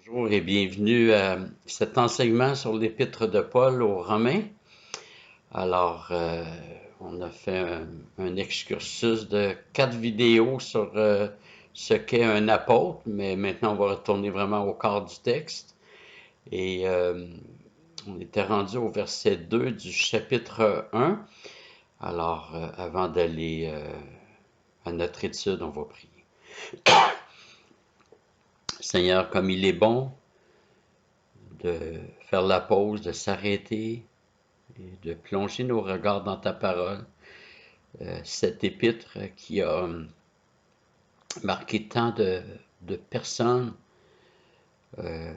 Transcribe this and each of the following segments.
Bonjour et bienvenue à cet enseignement sur l'Épître de Paul aux Romains. Alors, on a fait un excursus de 4 vidéos sur ce qu'est un apôtre, mais maintenant on va retourner vraiment au corps du texte. Et on était rendu au verset 2 du chapitre 1. Alors, avant d'aller à notre étude, on va prier. Seigneur, comme il est bon de faire la pause, de s'arrêter et de plonger nos regards dans ta parole. Cette épître qui a marqué tant de personnes. Je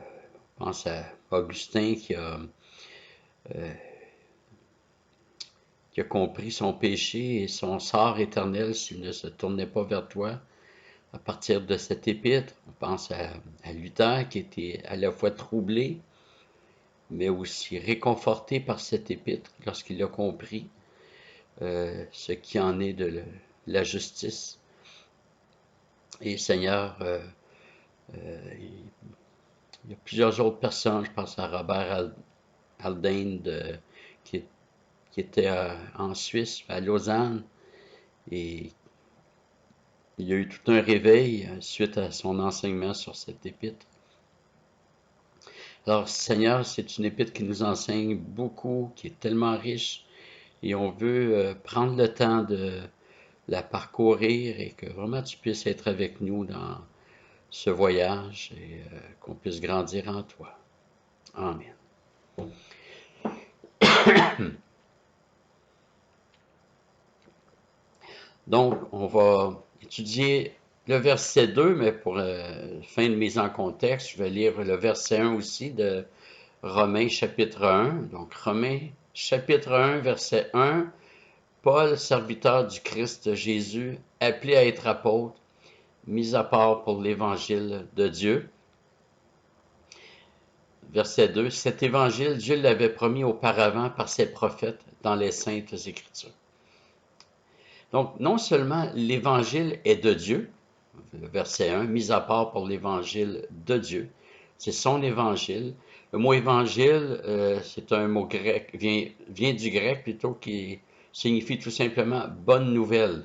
pense à Augustin qui a compris son péché et son sort éternel s'il ne se tournait pas vers toi. À partir de cette épître, on pense à Luther qui était à la fois troublé, mais aussi réconforté par cette épître lorsqu'il a compris ce qui en est de la justice. Et Seigneur, il y a plusieurs autres personnes, je pense à Robert Haldane qui, qui était en Suisse, à Lausanne, et il y a eu tout un réveil suite à son enseignement sur cette épître. Alors Seigneur, c'est une épître qui nous enseigne beaucoup, qui est tellement riche, et on veut prendre le temps de la parcourir et que vraiment tu puisses être avec nous dans ce voyage et qu'on puisse grandir en toi. Amen. Donc, on va étudier le verset 2, mais pour fin de mise en contexte, je vais lire le verset 1 aussi de Romains chapitre 1. Donc, Romains chapitre 1, verset 1. Paul, serviteur du Christ Jésus, appelé à être apôtre, mis à part pour l'évangile de Dieu. Verset 2. Cet évangile, Dieu l'avait promis auparavant par ses prophètes dans les saintes Écritures. Donc, non seulement l'évangile est de Dieu, le verset 1, mis à part pour l'évangile de Dieu, c'est son évangile. Le mot évangile, c'est un mot grec, vient du grec plutôt, qui signifie tout simplement bonne nouvelle.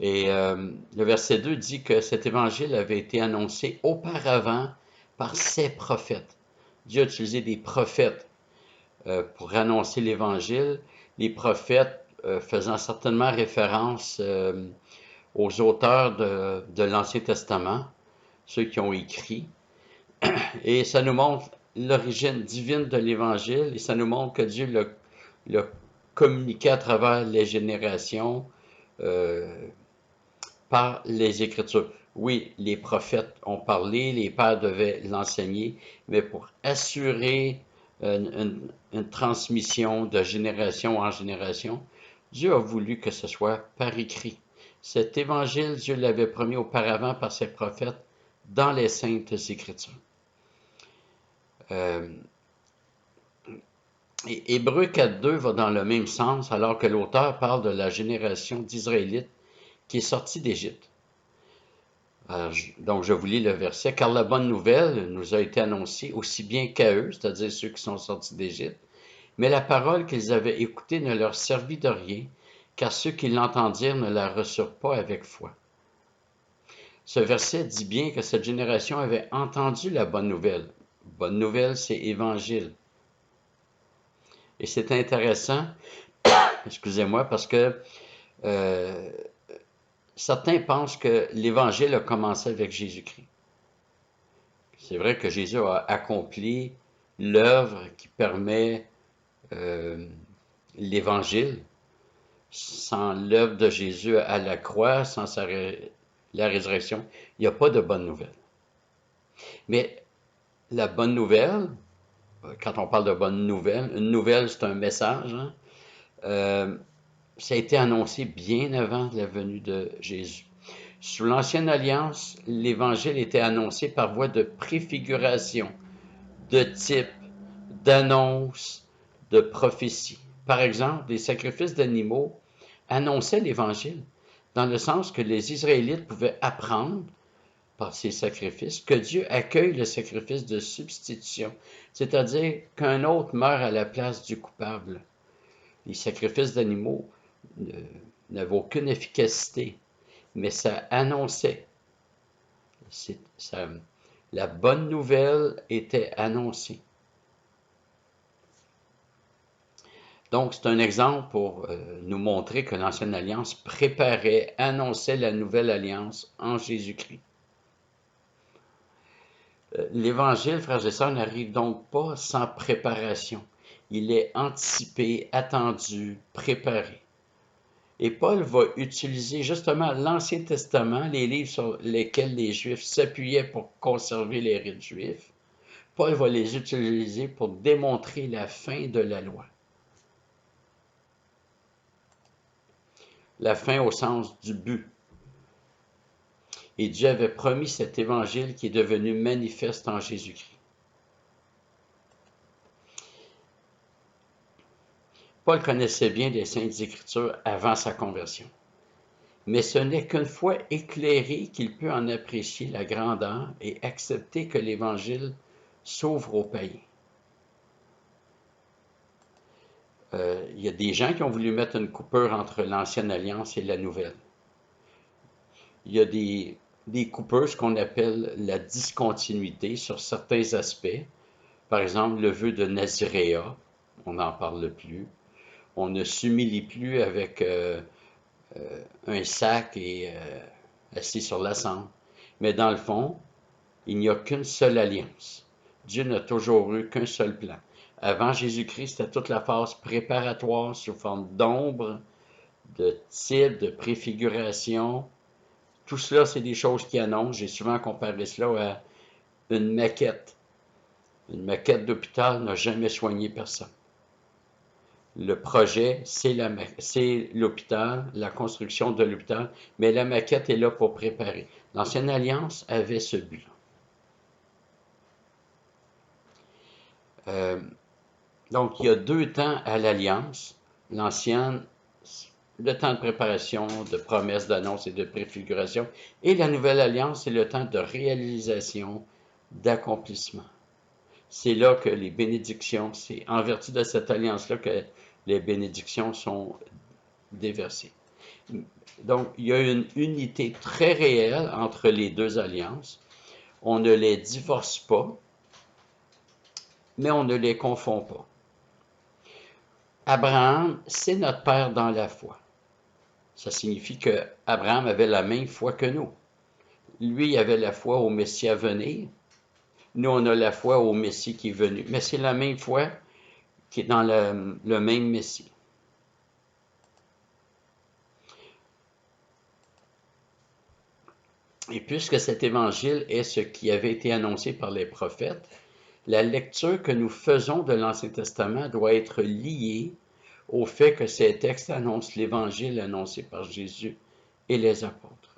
Et le verset 2 dit que cet évangile avait été annoncé auparavant par ses prophètes. Dieu a utilisé des prophètes pour annoncer l'évangile. Les prophètes faisant certainement référence aux auteurs de l'Ancien Testament, ceux qui ont écrit. Et ça nous montre l'origine divine de l'Évangile et ça nous montre que Dieu l'a communiqué à travers les générations par les Écritures. Oui, les prophètes ont parlé, les pères devaient l'enseigner, mais pour assurer une transmission de génération en génération, Dieu a voulu que ce soit par écrit. Cet évangile, Dieu l'avait promis auparavant par ses prophètes dans les saintes Écritures. Et Hébreux 4.2 va dans le même sens, alors que l'auteur parle de la génération d'Israélites qui est sortie d'Égypte. Donc, je vous lis le verset. « Car la bonne nouvelle nous a été annoncée aussi bien qu'à eux, c'est-à-dire ceux qui sont sortis d'Égypte, mais la parole qu'ils avaient écoutée ne leur servit de rien, car ceux qui l'entendirent ne la reçurent pas avec foi. » Ce verset dit bien que cette génération avait entendu la bonne nouvelle. Bonne nouvelle, c'est évangile. Et c'est intéressant, excusez-moi, parce que certains pensent que l'Évangile a commencé avec Jésus-Christ. C'est vrai que Jésus a accompli l'œuvre qui permet l'Évangile. Sans l'œuvre de Jésus à la croix, sans la résurrection, il n'y a pas de bonne nouvelle. Mais la bonne nouvelle, quand on parle de bonne nouvelle, une nouvelle, c'est un message, hein? Ça a été annoncé bien avant la venue de Jésus. Sous l'Ancienne Alliance, l'Évangile était annoncé par voie de préfiguration, de type, d'annonce, de prophétie. Par exemple, les sacrifices d'animaux annonçaient l'Évangile, dans le sens que les Israélites pouvaient apprendre par ses sacrifices, que Dieu accueille le sacrifice de substitution, c'est-à-dire qu'un autre meurt à la place du coupable. Les sacrifices d'animaux n'avaient aucune efficacité, mais ça annonçait. La bonne nouvelle était annoncée. Donc, c'est un exemple pour nous montrer que l'Ancienne Alliance préparait, annonçait la Nouvelle Alliance en Jésus-Christ. L'Évangile, frères et sœurs, n'arrive donc pas sans préparation. Il est anticipé, attendu, préparé. Et Paul va utiliser justement l'Ancien Testament, les livres sur lesquels les Juifs s'appuyaient pour conserver les rites juifs. Paul va les utiliser pour démontrer la fin de la loi. La fin au sens du but. Et Dieu avait promis cet évangile qui est devenu manifeste en Jésus-Christ. Paul connaissait bien les Saintes Écritures avant sa conversion. Mais ce n'est qu'une fois éclairé qu'il peut en apprécier la grandeur et accepter que l'Évangile s'ouvre aux païens. Il y a des gens qui ont voulu mettre une coupure entre l'Ancienne Alliance et la Nouvelle. Il y a des coupures, ce qu'on appelle la discontinuité sur certains aspects. Par exemple, le vœu de Naziréa, on n'en parle plus. On ne s'humilie plus avec un sac et assis sur la cendre. Mais dans le fond, il n'y a qu'une seule alliance. Dieu n'a toujours eu qu'un seul plan. Avant Jésus-Christ, c'était toute la phase préparatoire sous forme d'ombre, de type, de préfiguration. Tout cela, c'est des choses qui annoncent. J'ai souvent comparé cela à une maquette. Une maquette d'hôpital n'a jamais soigné personne. Le projet, c'est l'hôpital, la construction de l'hôpital, mais la maquette est là pour préparer. L'Ancienne Alliance avait ce but. Donc, il y a deux temps à l'Alliance. L'ancienne, le temps de préparation, de promesse, d'annonce et de préfiguration. Et la Nouvelle Alliance, c'est le temps de réalisation, d'accomplissement. C'est là que les bénédictions, c'est en vertu de cette alliance-là que les bénédictions sont déversées. Donc, il y a une unité très réelle entre les deux alliances. On ne les divorce pas, mais on ne les confond pas. Abraham, c'est notre père dans la foi. Ça signifie que Abraham avait la même foi que nous. Lui, il avait la foi au Messie à venir. Nous, on a la foi au Messie qui est venu. Mais c'est la même foi qui est dans le même Messie. Et puisque cet évangile est ce qui avait été annoncé par les prophètes, la lecture que nous faisons de l'Ancien Testament doit être liée au fait que ces textes annoncent l'évangile annoncé par Jésus et les apôtres.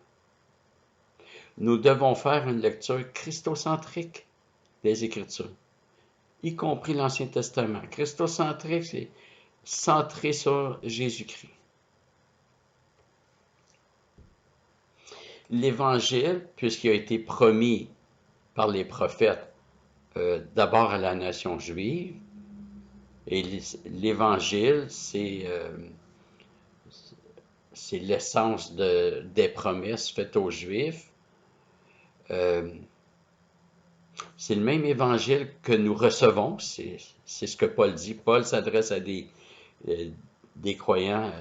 Nous devons faire une lecture christocentrique des Écritures, y compris l'Ancien Testament. Christocentrique, c'est centré sur Jésus-Christ. L'Évangile, puisqu'il a été promis par les prophètes, d'abord à la nation juive, et l'Évangile, c'est l'essence des promesses faites aux Juifs. C'est le même évangile que nous recevons, c'est ce que Paul dit. Paul s'adresse à des croyants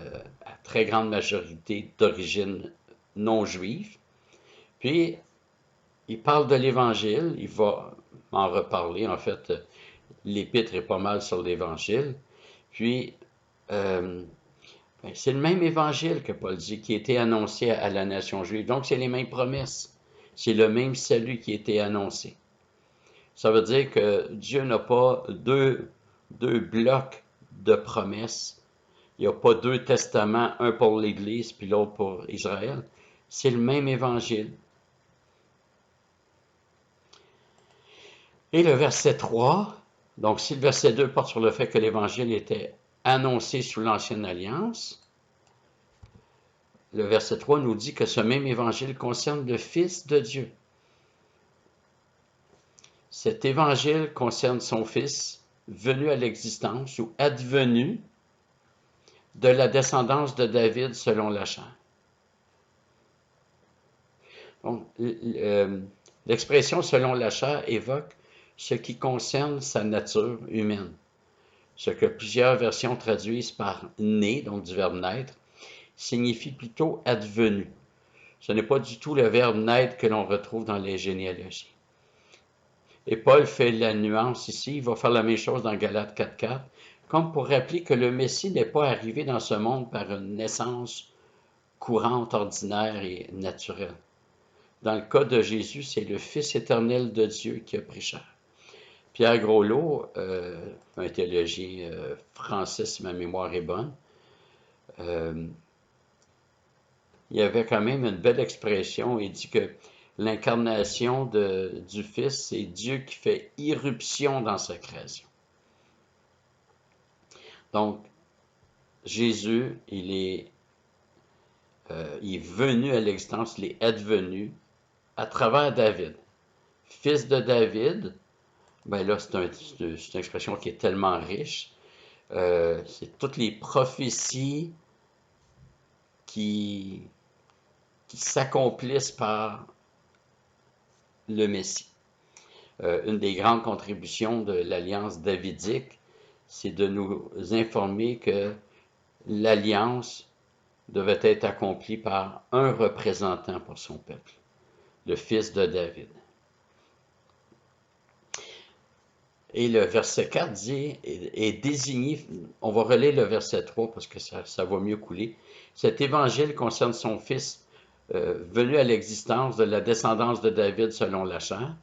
à très grande majorité d'origine non juive. Puis, il parle de l'évangile, il va en reparler. En fait, l'épître est pas mal sur l'évangile. Puis, c'est le même évangile que Paul dit, qui a été annoncé à la nation juive. Donc, c'est les mêmes promesses. C'est le même salut qui a été annoncé. Ça veut dire que Dieu n'a pas deux blocs de promesses. Il n'y a pas deux testaments, un pour l'Église puis l'autre pour Israël. C'est le même évangile. Et le verset 3, donc si le verset 2 porte sur le fait que l'Évangile était annoncé sous l'Ancienne Alliance, le verset 3 nous dit que ce même Évangile concerne le Fils de Dieu. Cet évangile concerne son Fils, venu à l'existence ou advenu de la descendance de David selon la chair. Donc, l'expression selon la chair évoque ce qui concerne sa nature humaine. Ce que plusieurs versions traduisent par né, donc du verbe naître, signifie plutôt advenu. Ce n'est pas du tout le verbe naître que l'on retrouve dans les généalogies. Et Paul fait la nuance ici, il va faire la même chose dans Galates 4.4, comme pour rappeler que le Messie n'est pas arrivé dans ce monde par une naissance courante, ordinaire et naturelle. Dans le cas de Jésus, c'est le Fils éternel de Dieu qui a pris chair. Pierre Groslot, un théologien français, si ma mémoire est bonne, il avait quand même une belle expression. Il dit que l'incarnation du Fils, c'est Dieu qui fait irruption dans sa création. Donc, Jésus, il est venu à l'existence, il est advenu à travers David. Fils de David, ben là, c'est une expression qui est tellement riche. C'est toutes les prophéties qui s'accomplissent par le Messie. Une des grandes contributions de l'Alliance davidique, c'est de nous informer que l'Alliance devait être accomplie par un représentant pour son peuple, le Fils de David. Et le verset 4 dit, est désigné, on va relire le verset 3 parce que ça va mieux couler. Cet évangile concerne son Fils venu à l'existence de la descendance de David selon la chair,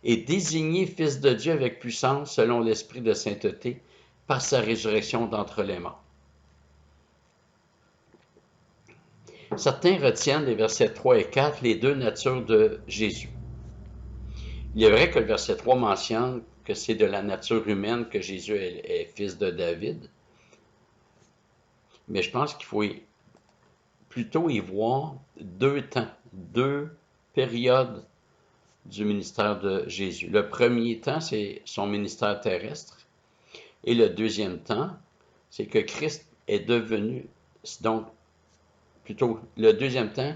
et désigné Fils de Dieu avec puissance selon l'esprit de sainteté par sa résurrection d'entre les morts. Certains retiennent les versets 3 et 4 les deux natures de Jésus. Il est vrai que le verset 3 mentionne que c'est de la nature humaine que Jésus est fils de David, mais je pense qu'il faut plutôt y voir deux temps, deux périodes du ministère de Jésus. Le premier temps, c'est son ministère terrestre, et le deuxième temps, c'est que Christ est devenu, donc plutôt le deuxième temps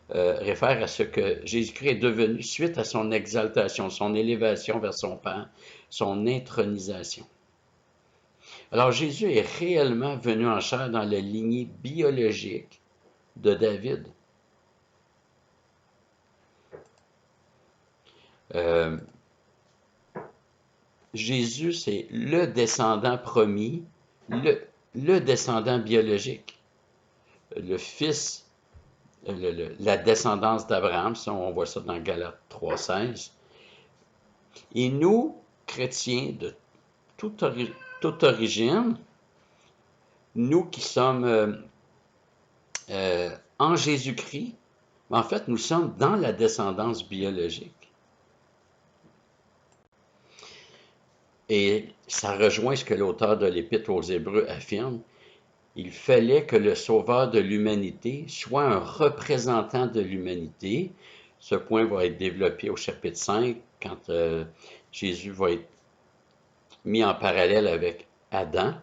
réfère à ce que Jésus-Christ est devenu suite à son exaltation, son élévation vers son Père, son intronisation. Alors Jésus est réellement venu en chair dans la lignée biologique de David. Jésus, c'est le descendant promis, le descendant biologique, le fils, la descendance d'Abraham, ça, on voit ça dans Galates 3.16. Et nous, chrétiens de toute origine, nous qui sommes en Jésus-Christ, en fait, nous sommes dans la descendance biologique. Et ça rejoint ce que l'auteur de l'Épître aux Hébreux affirme. Il fallait que le sauveur de l'humanité soit un représentant de l'humanité. Ce point va être développé au chapitre 5, quand Jésus va être mis en parallèle avec Adam.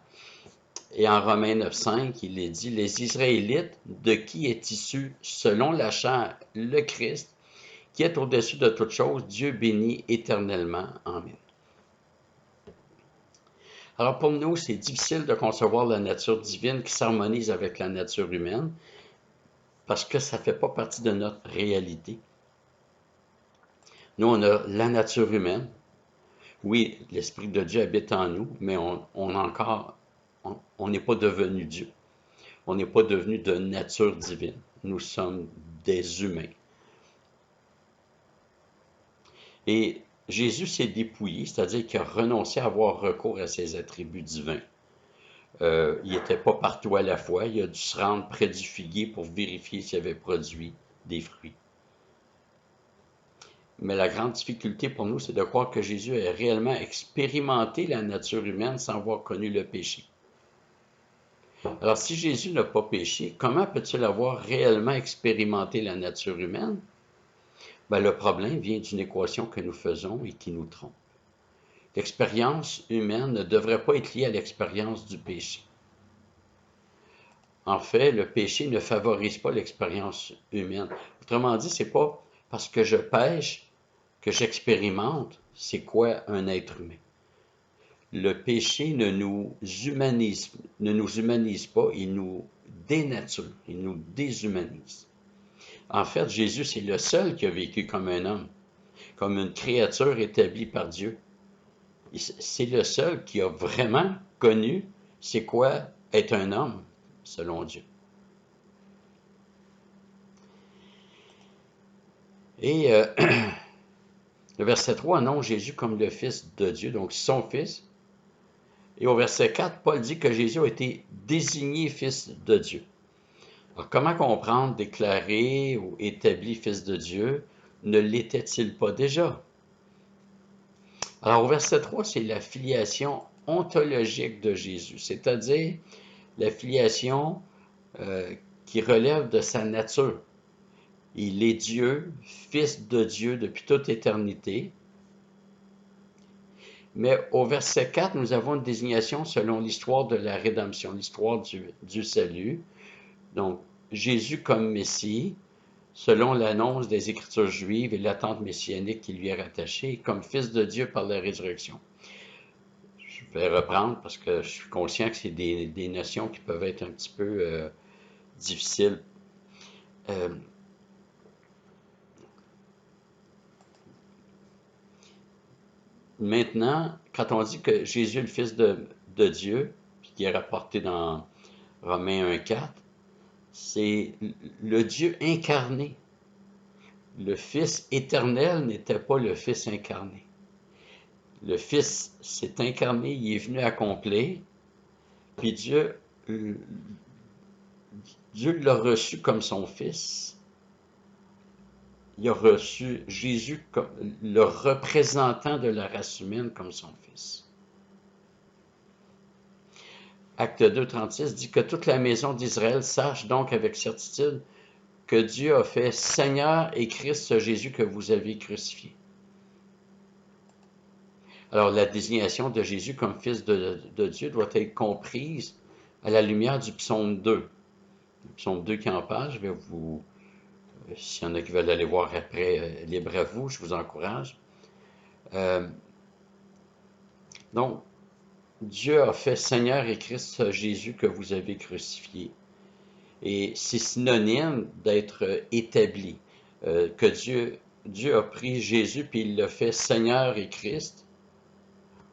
Et en Romains 9.5, il est dit, les Israélites, de qui est issu, selon la chair, le Christ, qui est au-dessus de toute chose, Dieu béni éternellement. Amen. Alors pour nous, c'est difficile de concevoir la nature divine qui s'harmonise avec la nature humaine parce que ça ne fait pas partie de notre réalité. Nous, on a la nature humaine. Oui, l'Esprit de Dieu habite en nous, mais on n'est pas devenu Dieu. On n'est pas devenu de nature divine. Nous sommes des humains. Et Jésus s'est dépouillé, c'est-à-dire qu'il a renoncé à avoir recours à ses attributs divins. Il n'était pas partout à la fois. Il a dû se rendre près du figuier pour vérifier s'il avait produit des fruits. Mais la grande difficulté pour nous, c'est de croire que Jésus a réellement expérimenté la nature humaine sans avoir connu le péché. Alors, si Jésus n'a pas péché, comment peut-il avoir réellement expérimenté la nature humaine? Ben, le problème vient d'une équation que nous faisons et qui nous trompe. L'expérience humaine ne devrait pas être liée à l'expérience du péché. En fait, le péché ne favorise pas l'expérience humaine. Autrement dit, c'est pas parce que je pêche que j'expérimente c'est quoi un être humain. Le péché ne nous humanise pas, il nous dénature, il nous déshumanise. En fait, Jésus, c'est le seul qui a vécu comme un homme, comme une créature établie par Dieu. C'est le seul qui a vraiment connu c'est quoi être un homme, selon Dieu. Et le verset 3 annonce Jésus comme le Fils de Dieu, donc son Fils. Et au verset 4, Paul dit que Jésus a été désigné Fils de Dieu. Alors, comment comprendre déclaré ou établi Fils de Dieu? Ne l'était-il pas déjà? Alors, au verset 3, c'est la filiation ontologique de Jésus, c'est-à-dire la filiation qui relève de sa nature. Il est Dieu, Fils de Dieu depuis toute éternité. Mais au verset 4, nous avons une désignation selon l'histoire de la rédemption, l'histoire du salut. Donc, Jésus comme Messie, selon l'annonce des Écritures juives et l'attente messianique qui lui est rattachée, comme Fils de Dieu par la résurrection. Je vais reprendre parce que je suis conscient que c'est des notions qui peuvent être un petit peu difficiles. Maintenant, quand on dit que Jésus est le Fils de Dieu, qui est rapporté dans Romains 1,4, c'est le Dieu incarné. Le Fils éternel n'était pas le Fils incarné. Le Fils s'est incarné, il est venu accomplir, puis Dieu l'a reçu comme son Fils. Il a reçu Jésus comme le représentant de la race humaine comme son Fils. Acte 2, 36 dit que toute la maison d'Israël sache donc avec certitude que Dieu a fait Seigneur et Christ ce Jésus que vous avez crucifié. Alors, la désignation de Jésus comme Fils de Dieu doit être comprise à la lumière du psaume 2. Le psaume 2 qui en parle, je vais vous, s'il y en a qui veulent aller voir après, libre à vous, je vous encourage. Donc, Dieu a fait Seigneur et Christ Jésus que vous avez crucifié. Et c'est synonyme d'être établi. Que Dieu a pris Jésus puis il l'a fait Seigneur et Christ.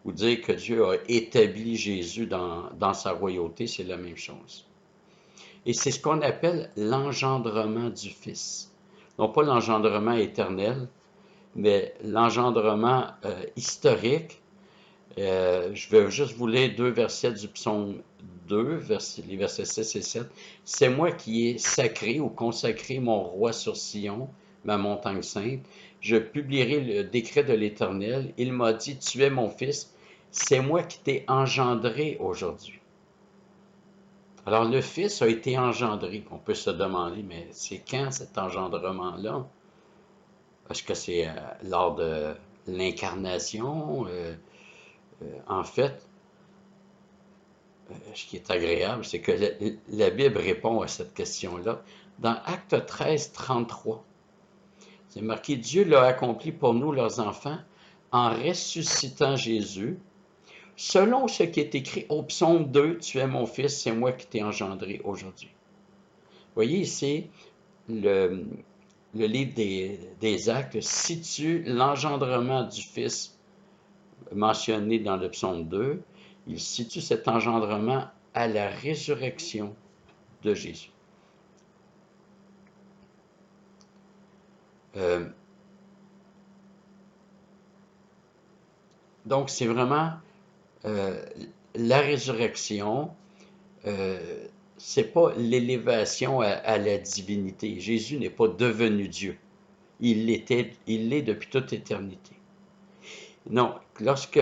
Ou dire que Dieu a établi Jésus dans sa royauté, c'est la même chose. Et c'est ce qu'on appelle l'engendrement du Fils. Non pas l'engendrement éternel, mais l'engendrement historique. Je vais juste vous lire 2 versets du psaume 2, les versets 6 et 7. C'est moi qui ai sacré ou consacré mon roi sur Sion, ma montagne sainte. Je publierai le décret de l'Éternel. Il m'a dit, tu es mon fils, c'est moi qui t'ai engendré aujourd'hui. Alors le Fils a été engendré. On peut se demander, mais c'est quand cet engendrement-là? Est-ce que c'est lors de l'incarnation? En fait, ce qui est agréable, c'est que la Bible répond à cette question-là. Dans Acte 13, 33, c'est marqué, Dieu l'a accompli pour nous, leurs enfants, en ressuscitant Jésus, selon ce qui est écrit au psaume 2, tu es mon fils, c'est moi qui t'ai engendré aujourd'hui. Vous voyez ici, le livre des Actes situe l'engendrement du Fils mentionné dans le psaume 2. Il situe cet engendrement à la résurrection de Jésus. Donc, c'est vraiment la résurrection, c'est pas l'élévation à la divinité. Jésus n'est pas devenu Dieu. Il l'est depuis toute éternité. Non, lorsque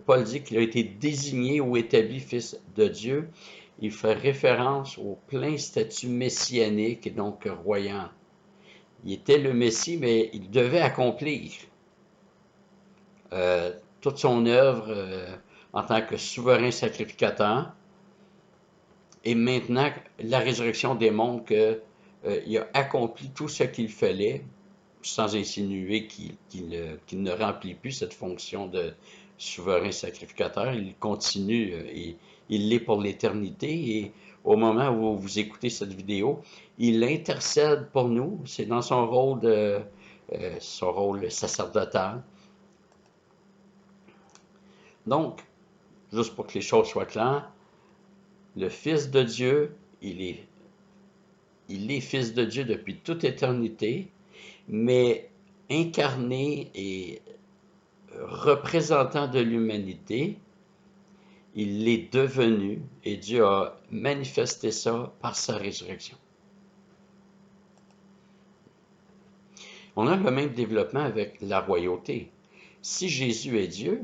Paul dit qu'il a été désigné ou établi Fils de Dieu, il fait référence au plein statut messianique et donc royal. il était le Messie, mais il devait accomplir toute son œuvre en tant que souverain sacrificateur. Et maintenant, la résurrection démontre qu'il a accompli tout ce qu'il fallait, sans insinuer qu'il ne remplit plus cette fonction de souverain sacrificateur. Il continue et il l'est pour l'éternité. Et au moment où vous écoutez cette vidéo, il intercède pour nous. C'est dans son rôle sacerdotal. Donc, juste pour que les choses soient claires, le Fils de Dieu, il est Fils de Dieu depuis toute éternité, mais incarné et représentant de l'humanité, il l'est devenu et Dieu a manifesté ça par sa résurrection. On a le même développement avec la royauté. Si Jésus est Dieu,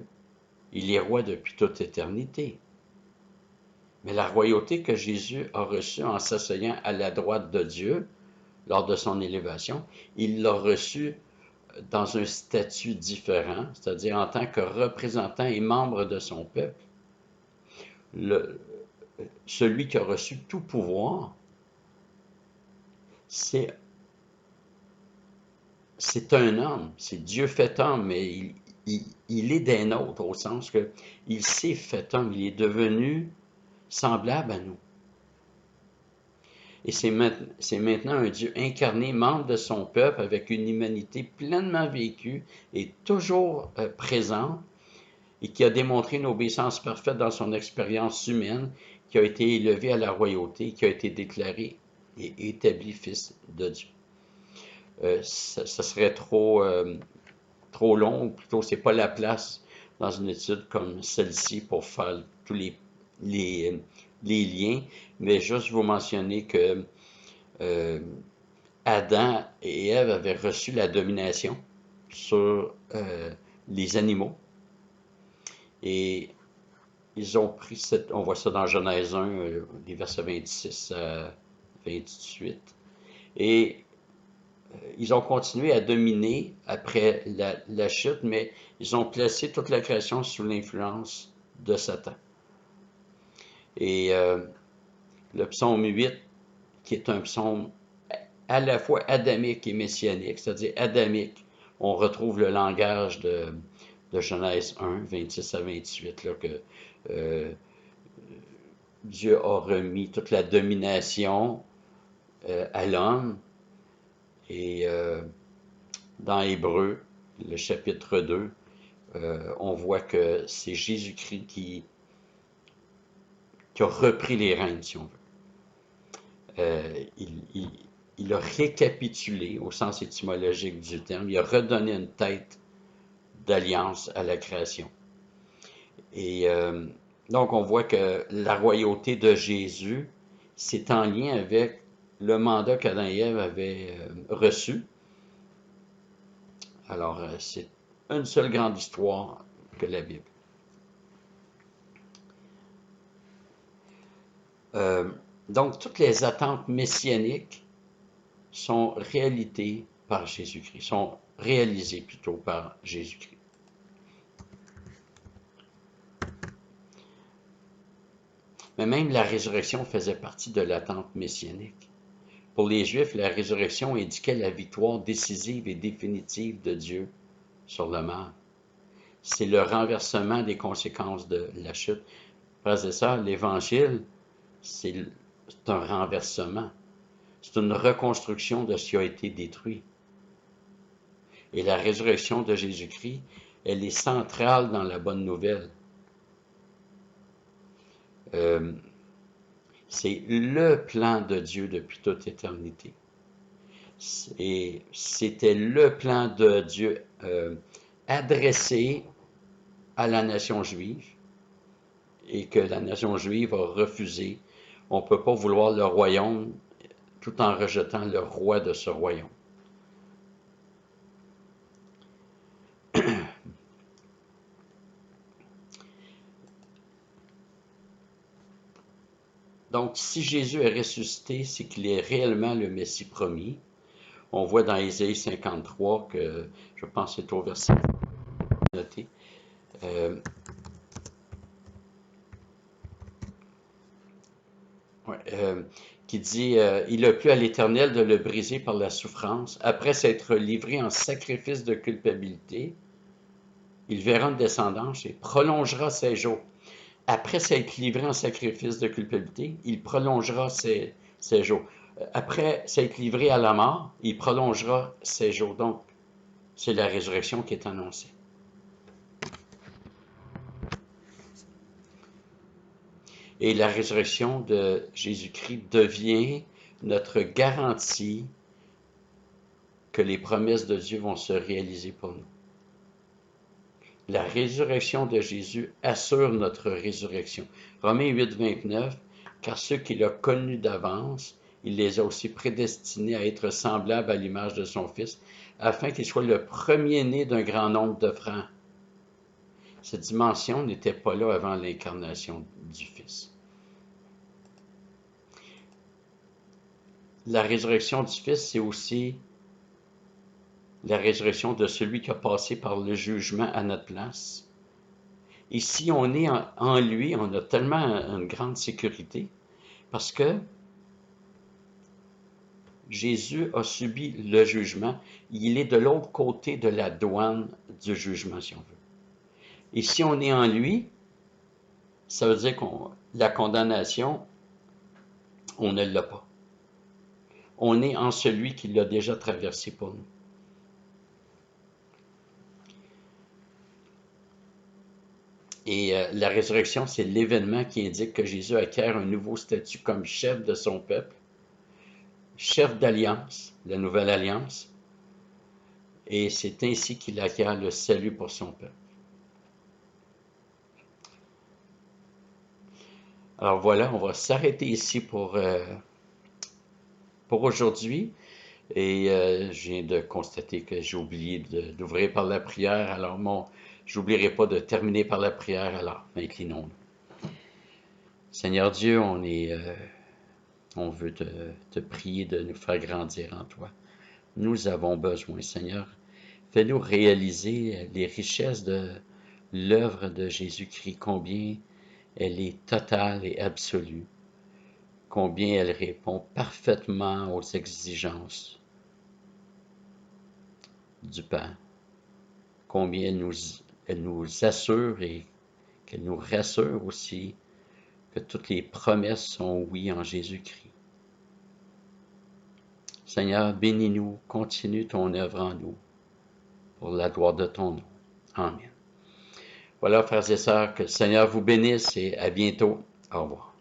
il est roi depuis toute éternité. Mais la royauté que Jésus a reçue en s'asseyant à la droite de Dieu lors de son élévation, il l'a reçue dans un statut différent, c'est-à-dire en tant que représentant et membre de son peuple. Celui qui a reçu tout pouvoir, c'est un homme, c'est Dieu fait homme, mais il est des nôtres, au sens que il s'est fait homme, il est devenu semblable à nous. Et c'est maintenant un Dieu incarné, membre de son peuple, avec une humanité pleinement vécue et toujours présente, et qui a démontré une obéissance parfaite dans son expérience humaine, qui a été élevé à la royauté, qui a été déclaré et établi fils de Dieu. Ça serait trop long, ou plutôt c'est pas la place dans une étude comme celle-ci pour faire tous les liens, mais juste vous mentionner que Adam et Ève avaient reçu la domination sur les animaux. Et ils ont pris on voit ça dans Genèse 1, les versets 26 à 28. Et ils ont continué à dominer après la chute, mais ils ont placé toute la création sous l'influence de Satan. Et le psaume 8, qui est un psaume à la fois adamique et messianique, c'est-à-dire adamique, on retrouve le langage de Genèse 1, 26 à 28, là, que Dieu a remis toute la domination à l'homme. Et dans Hébreu, le chapitre 2, on voit que c'est Jésus-Christ qui a repris les rênes, si on veut. Il a récapitulé, au sens étymologique du terme, il a redonné une tête d'alliance à la création. Et donc, on voit que la royauté de Jésus, c'est en lien avec le mandat qu'Adam et Ève avaient reçu. Alors, c'est une seule grande histoire que la Bible. Donc, toutes les attentes messianiques sont réalisées par Jésus-Christ, sont réalisées plutôt par Jésus-Christ. Mais même la résurrection faisait partie de l'attente messianique. Pour les Juifs, la résurrection indiquait la victoire décisive et définitive de Dieu sur le mal. C'est le renversement des conséquences de la chute. Frères et sœurs, l'Évangile, c'est un renversement. C'est une reconstruction de ce qui a été détruit. Et la résurrection de Jésus-Christ, elle est centrale dans la bonne nouvelle. C'est le plan de Dieu depuis toute éternité. Et c'était le plan de Dieu adressé à la nation juive et que la nation juive a refusé. On ne peut pas vouloir le royaume tout en rejetant le roi de ce royaume. Donc, si Jésus est ressuscité, c'est qu'il est réellement le Messie promis. On voit dans Ésaïe 53 que, je pense que c'est au verset noté, euh, ouais, qui dit il a plu à l'Éternel de le briser par la souffrance. Après s'être livré en sacrifice de culpabilité, il verra une descendance et prolongera ses jours. Après s'être livré en sacrifice de culpabilité, il prolongera ses jours. Après s'être livré à la mort, il prolongera ses jours. Donc, c'est la résurrection qui est annoncée. Et la résurrection de Jésus-Christ devient notre garantie que les promesses de Dieu vont se réaliser pour nous. La résurrection de Jésus assure notre résurrection. Romains 8, 29, car ceux qu'il a connus d'avance, il les a aussi prédestinés à être semblables à l'image de son Fils, afin qu'il soit le premier-né d'un grand nombre de frères. Cette dimension n'était pas là avant l'incarnation du Fils. La résurrection du Fils, c'est aussi la résurrection de celui qui a passé par le jugement à notre place. Et si on est en lui, on a tellement une grande sécurité parce que Jésus a subi le jugement. Il est de l'autre côté de la douane du jugement, si on veut. Et si on est en lui, ça veut dire que la condamnation, on ne l'a pas. On est en celui qui l'a déjà traversé pour nous. Et la résurrection, c'est l'événement qui indique que Jésus acquiert un nouveau statut comme chef de son peuple, chef d'alliance, la nouvelle alliance, et c'est ainsi qu'il acquiert le salut pour son peuple. Alors voilà, on va s'arrêter ici pour aujourd'hui. Et je viens de constater que j'ai oublié d'ouvrir par la prière. Alors, je n'oublierai pas de terminer par la prière. Alors, inclinons-nous. Seigneur Dieu, on veut te prier de nous faire grandir en toi. Nous avons besoin, Seigneur. Fais-nous réaliser les richesses de l'œuvre de Jésus-Christ, combien elle est totale et absolue, combien elle répond parfaitement aux exigences du Père, combien elle nous assure et qu'elle nous rassure aussi que toutes les promesses sont oui en Jésus-Christ. Seigneur, bénis-nous, continue ton œuvre en nous, pour la gloire de ton nom. Amen. Voilà, frères et sœurs, que le Seigneur vous bénisse et à bientôt. Au revoir.